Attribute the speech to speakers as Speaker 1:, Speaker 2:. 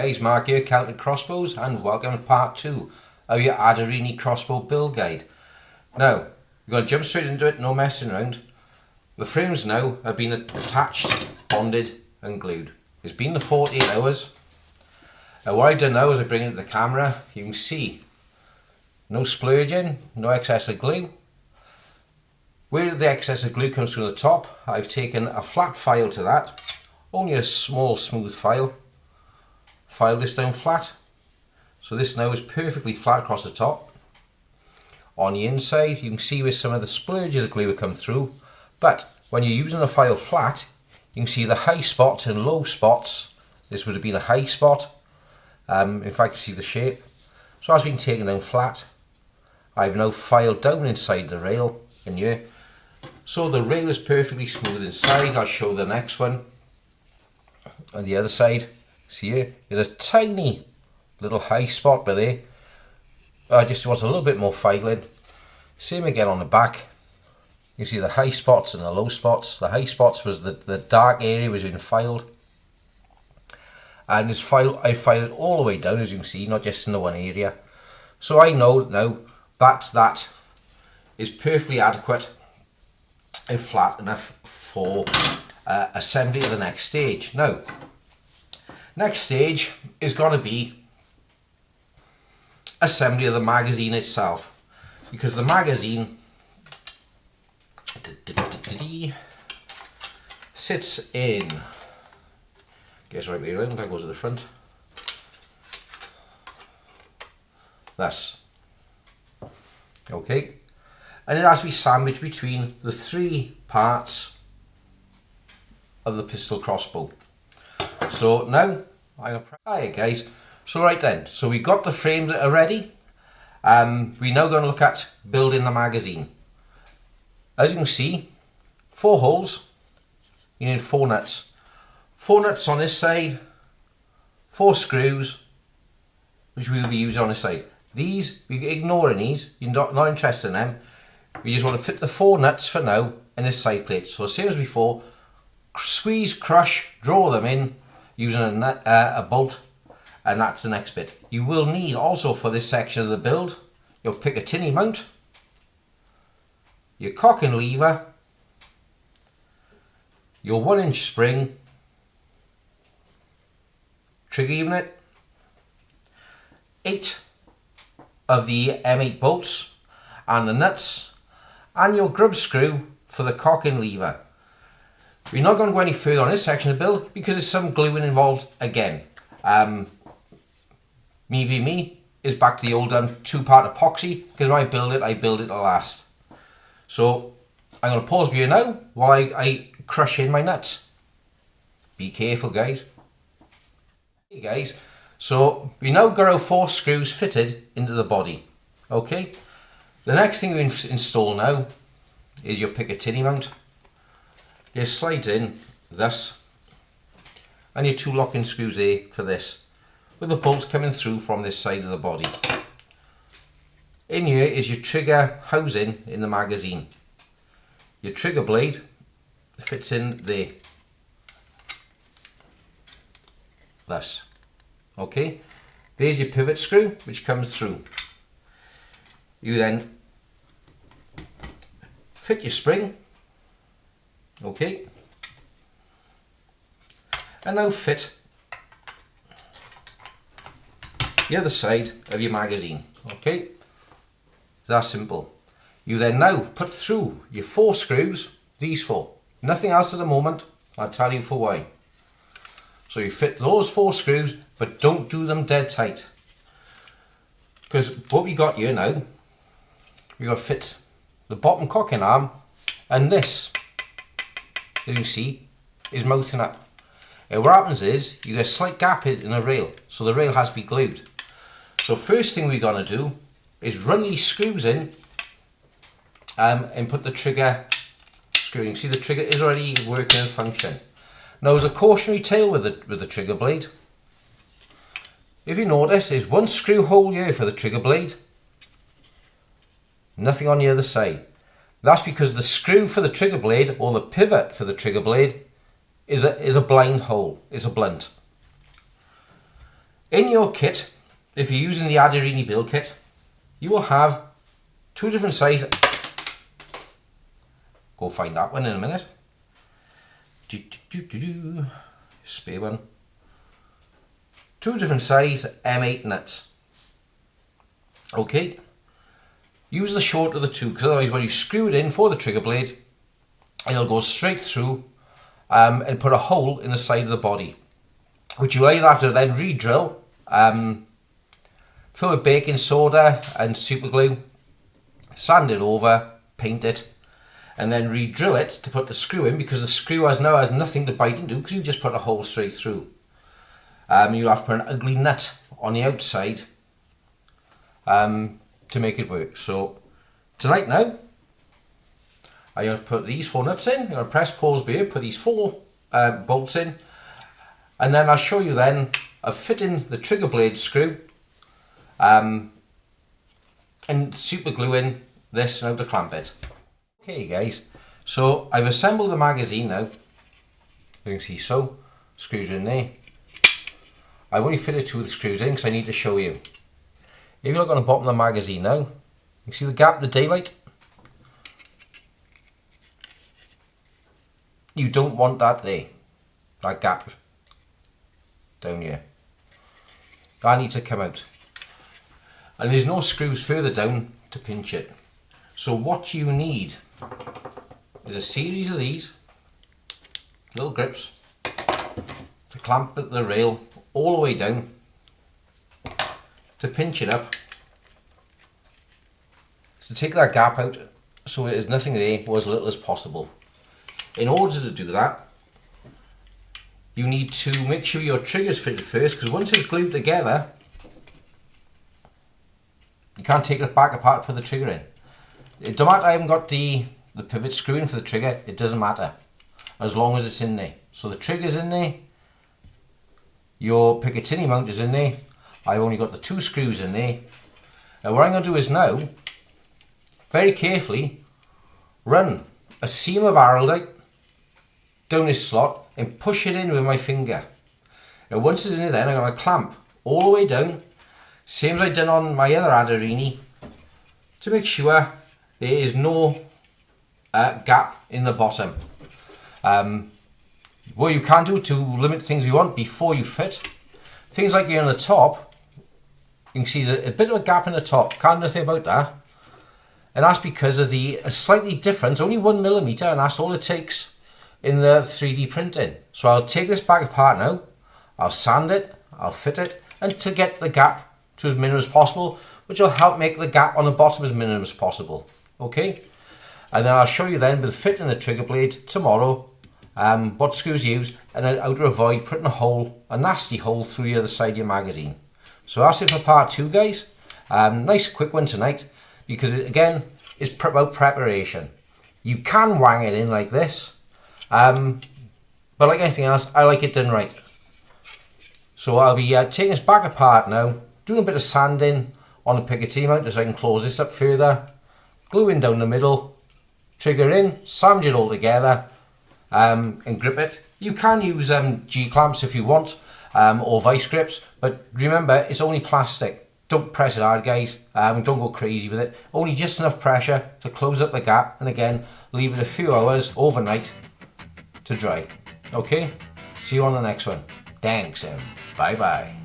Speaker 1: guys, Mark here, Celtic Crossbows, and welcome to part 2 of your Adderini crossbow build guide. Now, we're going to jump straight into it, no messing around. The frames now have been attached, bonded and glued. It's been the 48 hours. Now what I've done now is I bring it to the camera, you can see no splurging, no excess of glue. Where the excess of glue comes from the top, I've taken a flat file to that, only a small smooth file. File this down flat, so this now is perfectly flat across the top. On the inside you can see where some of the splurges of glue have come through, but when you're using the file flat you can see the high spots and low spots. This would have been a high spot, in fact you see the shape. So that's been taken down flat. I've now filed down inside the rail in here, so the rail is perfectly smooth inside. I'll show the next one on the other side. See here, there's a tiny little high spot by there. I just want a little bit more filing. Same again on the back. You see the high spots and the low spots. The high spots was the dark area was being filed. And this file, I filed it all the way down, as you can see, not just in the one area. So I know now that is perfectly adequate and flat enough for assembly of the next stage. Now, next stage is going to be assembly of the magazine itself, because the magazine sits in, guess right way around, that goes to the front, thus, okay, and it has to be sandwiched between the three parts of the pistol crossbow. So now, hi guys, so right then, so we've got the frames that are ready. We're now going to look at building the magazine. As you can see, 4 holes, you need 4 nuts. 4 nuts on this side, 4 screws, which we will be using on this side. These, we're ignoring these, you're not interested in them. We just want to fit the 4 nuts for now in this side plate. So same as before, squeeze, crush, draw them in, using a bolt, and that's the next bit. You will need also for this section of the build your Picatinny mount, your cock and lever, your 1-inch spring, trigger unit, 8 of the M8 bolts and the nuts, and your grub screw for the cock and lever. We're not going to go any further on this section of the build because there's some gluing involved again. Me is back to the old 2-part epoxy, because when I build it to last. So I'm going to pause here now while I crush in my nuts. Be careful guys. Okay guys, so we now got our 4 screws fitted into the body. Okay, the next thing we install now is your Picatinny mount. It slides in thus, and your 2 locking screws there for this, with the bolts coming through from this side of the body. In here is your trigger housing in the magazine. Your trigger blade fits in there, thus. Okay, there's your pivot screw which comes through. You then fit your spring. Okay, and now fit the other side of your magazine. Okay, that's simple. You then now put through your 4 screws, these 4, nothing else at the moment. I'll tell you for why. So you fit those 4 screws, but don't do them dead tight, because what we got here now, we got to fit the bottom cocking arm, and this, as you can see, is mounting up. And what happens is you get a slight gap in the rail, so the rail has to be glued. So first thing we're going to do is run these screws in and put the trigger screw. You can see the trigger is already working and function. Now there's a cautionary tale with the trigger blade. If you notice, there's 1 screw hole here for the trigger blade, nothing on the other side. That's because the screw for the trigger blade, or the pivot for the trigger blade, is a blind hole, is a blunt. In your kit, if you're using the Adderini build kit, you will have 2 different sizes. Go find that one in a minute. Spare one. 2 different size M8 nuts. Okay. Use the short of the 2, because otherwise when you screw it in for the trigger blade, it'll go straight through and put a hole in the side of the body, which you either have to then re-drill, fill with baking soda and super glue, sand it over, paint it, and then re-drill it to put the screw in, because the screw now has nothing to bite into because you just put a hole straight through. You'll have to put an ugly nut on the outside to make it work. So tonight now, I'm going to put these 4 nuts in. I'm going to press pause here, put these 4 bolts in, and then I'll show you then of fitting the trigger blade screw and super gluing this now to clamp it. Okay guys, so I've assembled the magazine now. You can see so, screws are in there. I've only fitted 2 of the screws in because I need to show you. If you look on the bottom of the magazine now, you can see the gap, the daylight. You don't want that there, that gap down here. That needs to come out. And there's no screws further down to pinch it. So what you need is a series of these little grips to clamp at the rail all the way down to pinch it up, to take that gap out so there's nothing there or as little as possible. In order to do that, you need to make sure your trigger's fitted first, because once it's glued together, you can't take it back apart to put the trigger in. It don't matter I haven't got the pivot screw in for the trigger, it doesn't matter, as long as it's in there. So the trigger's in there, your Picatinny mount is in there, I've only got the 2 screws in there. Now what I'm going to do is now, very carefully, run a seam of araldite down this slot and push it in with my finger. Now once it's in there, then I'm going to clamp all the way down, same as I've done on my other Adderini, to make sure there is no gap in the bottom. What you can do to limit things you want before you fit, things like here on the top, you can see there's a bit of a gap in the top, can't do anything about that. And that's because of a slightly difference, only 1mm, and that's all it takes in the 3D printing. So I'll take this back apart now, I'll sand it, I'll fit it, and to get the gap to as minimum as possible, which will help make the gap on the bottom as minimum as possible. Okay? And then I'll show you then with fitting the trigger blade tomorrow, what screws you use, and then how to avoid putting a nasty hole through the other side of your magazine. So that's it for part 2 guys. Nice quick one tonight, because again, it's about preparation. You can wang it in like this, but like anything else, I like it done right. So I'll be taking this back apart now, doing a bit of sanding on the Picatinny mount so I can close this up further, gluing down the middle, trigger in, sandwich it all together, and grip it. You can use G-clamps if you want, or vice grips, but remember, it's only plastic. Don't press it hard guys, don't go crazy with it. Only just enough pressure to close up the gap, and again, leave it a few hours overnight to dry. Okay, see you on the next one. Thanks and bye bye.